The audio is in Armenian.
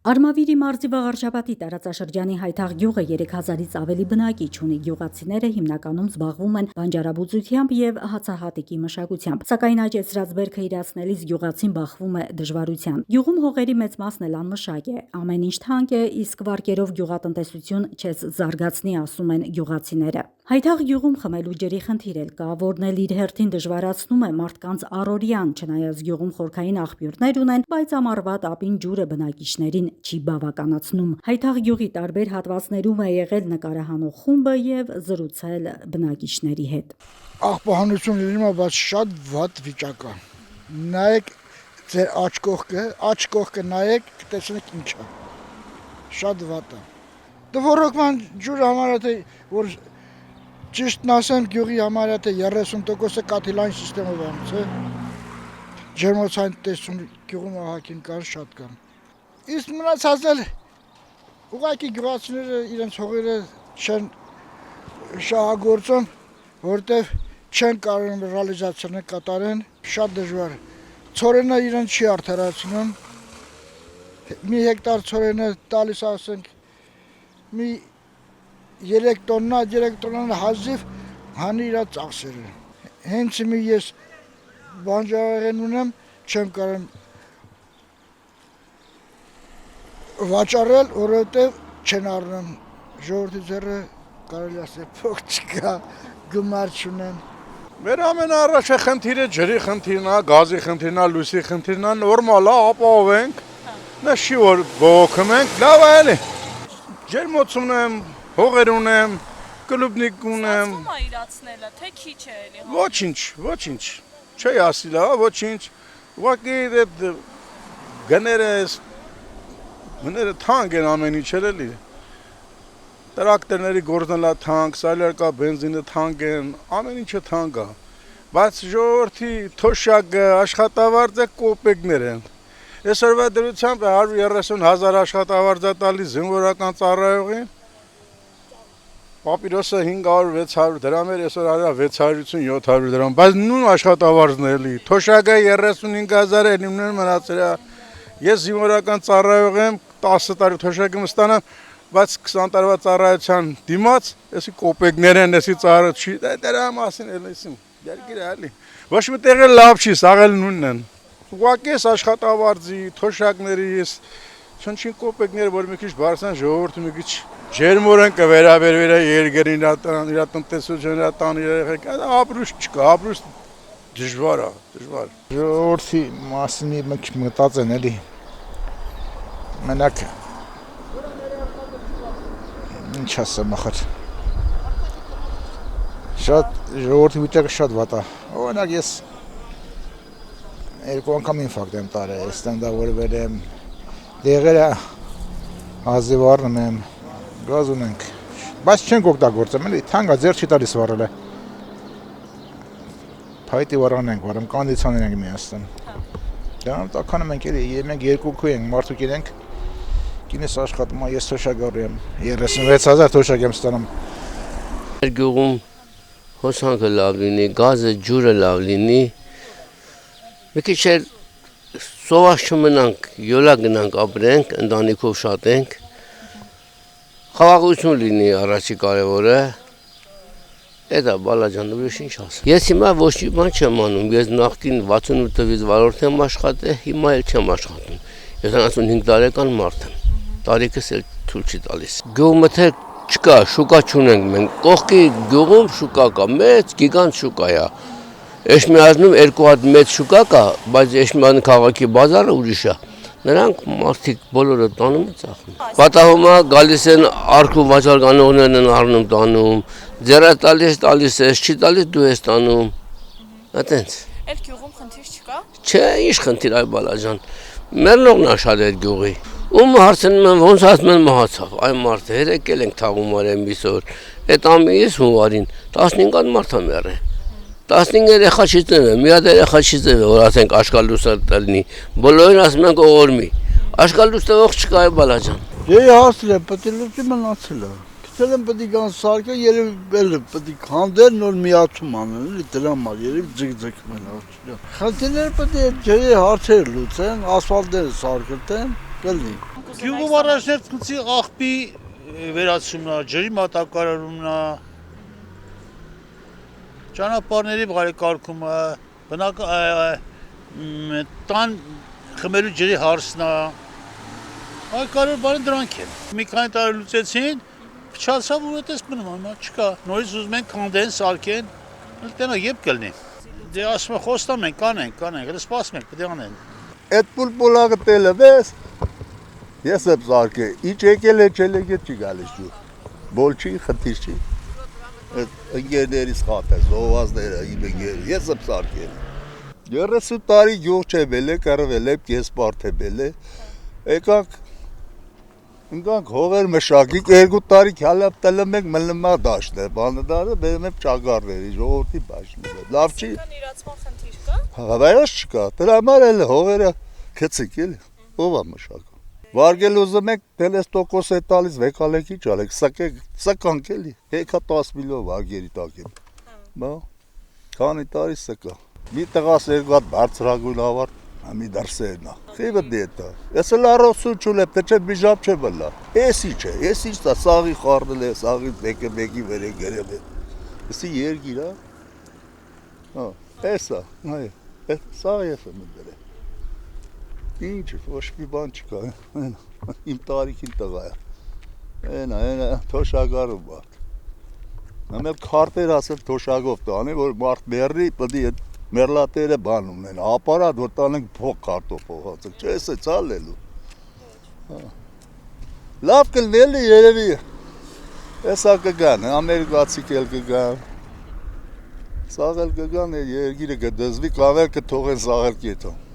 Արմավիրի մարզի Վաղարշապատի տարածաշրջանի Հայթաղ գյուղը 3000-ից ավելի բնակիչ ունի։ Գյուղացիները հիմնականում զբաղվում են բանջարաբուծությամբ եւ հացահատիկի մշակությամբ։ Սակայն աճեցրած բերքը իրացնելիս գյուղացին բախվում է դժվարության։ Գյուղում հողերի մեծ մասն էլ անմշակ է։ Ամեն ինչ թանկ է, իսկ վարկերով գյուղատնտեսություն չես զարգացնի, ասում են գյուղացիները։ Հայթաղ գյուղում խմելու ջրի խնդիր էլ կա, որն էլ իր հերթին դժվարացնում է մարդկանց առօրյան, չնայած գյուղում խորքային աղբյուրներ ունեն, բայց ամառվա տապին ջուրը բնակիչներին չի բավականացնում։ Հայթաղ գյուղի տարբեր հատվածներում է եղել նկարահանող խումբը եւ զրուցել բնակիչների հետ։ Աղբահանություն լինում է, բայց շատ վատ վիճակ է։ Նայեք ձեր աջ կողքը նայեք, կտեսնեք ինչ է։ Շատ վատ է։ Դվորոքման ջուրը համարյա թե որ ճիշտն ասեմ, գյուղի համարյա թե 30%-ը կաթիլային սիստեմով է, ջերմոցային տեսություն գյուղում ահագին կան, շատ կան։ Իսկ մնացածն էլ ուղղակի գյուղացիները իրենց հողերը չեն շահագործում, որտեվ չեն կարող ռեալիզացիաներ կատարեն, շատ դժվար։ Ցորենը իրեն չի արդարացնում։ Մի հեկտար ցորենը տալիս ասենք մի 3 տոննան հազիվ հանի իր ծախսերը։ Հենց մի ես բանջարեղեն ունեմ, չեմ կարող վաճառել, որովհետև չեն առնում։ Ժողովրդի ձեռը կարելի ասել փող չկա, գումար չունեն։ Մեր ամենաառաջի խնդիրը ջրի խնդիրն է, գազի խնդիրն է, լույսի խնդիրն է, նորմալ է, ապահովենք։ Նա չի որ բողոքում ենք, լավ է էլի։ Ջերմոց ունեմ, հողեր ունեմ, կլուբնիկ ունեմ։ Ստացվում է իրացնելը, թե քիչ է էլի։ Ոչինչ, չի ասի լավ, ոչինչ։ Ուղղակի գները թանկ են ամեն ինչ էլի։ Տրակտորների գործնելա թանկ, սալարկա բենզինը թանկ են, ամեն ինչը թանկ է։ Բայց ժողովրդի թոշակը, աշխատավարձը կոպեկներ են։ Այսօրվա դրությամբ 130,000 աշխատավարձ է տալիս զինվորական ծառայողին։ Պապիրոսը 500-600 դրամ էր, այսօր արա 650-700 դրամ, բայց նույն աշխատավարձն է էլի։ Թոշակը 35,000 է, նույնն մնացել է։ Ես զինվորական ծառայող եմ, 10 տարի թոշակը ստանամ, բայց 20 տարվա ծառայության դիմաց, էսի կոպեկներ են, էսի ծառը չի, դրա մասին էլ էսի, երկիր է էլի։ Ոչ մի տեղ էլ լավ չի, սաղ էլ նույնն են։ Ուղղակի ես աշխատավարձի, թոշակների, ես չնչին կոպեկներ, որ մի քիչ բարձան ժողովուրդը մի քիչ ջերմորեն կվերաբերվեր երկրին, իր տնտեսություն, իր տան երեխեք, ապրուստ չկա, ապրուստ դժվար է, դժվար։ Ժողովրդի մասին մի քիչ մտածեն էլի։ Մենակ ինչ ասեմ ախր։ Շատ ժողովրդի վիճակը շատ վատ է։ Օրինակ ես երկու անգամ ինֆարկտ եմ տարել, այստեղ դավորվել եմ, դեղերը հազիվ առնում եմ, գազ ունենք, բայց չենք օգտագործում, էլի թանկ է, ձեռ չի տալիս վառելը։ Փայտի վառանենք, վառում կոնդիցիոներ ենք միացնում։ Դրանով տաքանում ենք էլի, մենք երկու քույր ենք, մարդուկ ենք, կինս աշխատում է, ես թոշակառու եմ, 36,000 թոշակ եմ ստանում։ Մեր գյուղում հոսանքը լավ լինի, գազը, ջուրը լավ լինի, մի քիչ էլ սոված չմնանք, յոլա գնանք ապրենք, ընտանիքով շատ ենք, խաղաղություն լինի առաջի կարևորը, էդ է բալաջան, ուրիշ ինչ ասեմ։ Ես հիմա ոչ մի բան չեմ անում, ես նախկին 68 թվականից վարորդ եմ աշխատել, հիմա էլ չեմ աշխատում, 75 տարեկան մարդ եմ, տարիքս էլ թույլ չի տալիս։ Գյուղը թե չկա, շուկա չունենք մենք, կողքի գյուղում շուկա կա, մեծ գիգանտ շուկա է։ Էշմիածնում 2 հատ մեծ շուկա կա, բայց Էշմիածն քաղաքի բազարը ուրիշ է։ Նրանք մարդիկ բոլորը տանում են ծախում։ Պատահում է գալիս են արքու վաճառականողներն են առնում տանում, ձեռը տալիս ես, չի տալիս դու ես տանում։ Այտենց։ Էլ գյուղում խնդիր չկա։ Չէ, ինչ խնդիր այ բալաջան։ Մեռնողն է շատ այդ գյուղի։ Ում հարցնում եմ ոնց ասում են մահացավ, այ մարդը հերեկել ենք թաղում արեմ այսօր, այդ ամիս հունվարին 15 հատ մարդ է մեռել, 15 երեխա չի ծնվել, մի հատ երեխա չի ծնվել, որ ասենք աշկալուստը տնի, բոլորին ասում ենք օգորմի, աշկալուստը ող չկա այ բալաջան։ Եի հասել եմ, պետք է լուծի մնացել է, գտել եմ պետք է գան սարկը, երևի պետք է քանդել, նոր միացում անել, էլի դրա համար, երևի ձգձգում են։ Խնդիրները պետք է ջրի հարցերը լուծեն, ասֆալտները սարկտեն, կլինի։ Գյուղում առաջնորդի աղբի վերացումն է, ջրի մատակարարումն է, ճանապարհների բարեկարգումը, տան խմելու ջրի հարցն է, այլ կարևոր բանը դրանք են։ Մի քանի տարի լուծեցին, փչացավ ու այդպես մնում է, հիմա չկա։ Նորից ուզում են քանդեն, սարքեն, տենա երբ կլինի։ Դե ասում եմ խոստամ ենք, կանենք, դա սպասում ենք, պետք է անեն։ Այդ պուլպուլակը տելը վես, ես եմ սարքել, ինչ եկել է չել եկել չի գալիս ջուր, բոլ չի, խտիր չի, ընգերներից խատ է, զովազները, իմ ընգեր, ես եմ սարքել, 30 տարի գյուղ չեվել է, կրվել է, կես պարթեվել է, ընկանք հողեր մշակիկ, 2 տարի քյալապ տելում ենք մլնմա դաշտ է, բանդադարը բերում եմ ճագարների, ժողորդի բաշնի, լավ չի, Կան իրացման խնդիր կա։ Հավայոց չկա, դրա համար էլ հողերը քցիկ էլի, ով է մշակում։ Վարգել ուզում եք, դելես տոկոս է տալիս վեկալենքի ճալեք, սկանք էլի, հեկա 10 միլիոն վարգերի տակ են, բա, քանի տարի սկա։ Մի տղաս 2 հատ բարձրագույն ավարտ, մի դրսերնա, խիվը դետա, ես էլ առոսու չուլ եմ, թե չէ բիժապ չէ բլա, եսի չէ, եսի չտա, սաղի խարդել է, սաղի մեկի վեր է գերել է, եսի երգիր հա, էսա, սաղ ես եմ դրել, ինչ, ոչ մի բան չկա, իմ տարիքին տղա է, ենա, թոշագարում մարդ, նմ էլ քարտեր ասել թոշագով տանի, որ մարդ մերրի, պդի մերլատերը բան ունեն, ապարատ, որ տանենք փող կարտոփող հացեք, չէ, ես է ծալելու, լավ կլնելի երևի, եսա կգան, ամերիկացիք էլ կգան, սաղել կգան, երգիրը կդզվի, կավել կթողեն սաղել կետոն։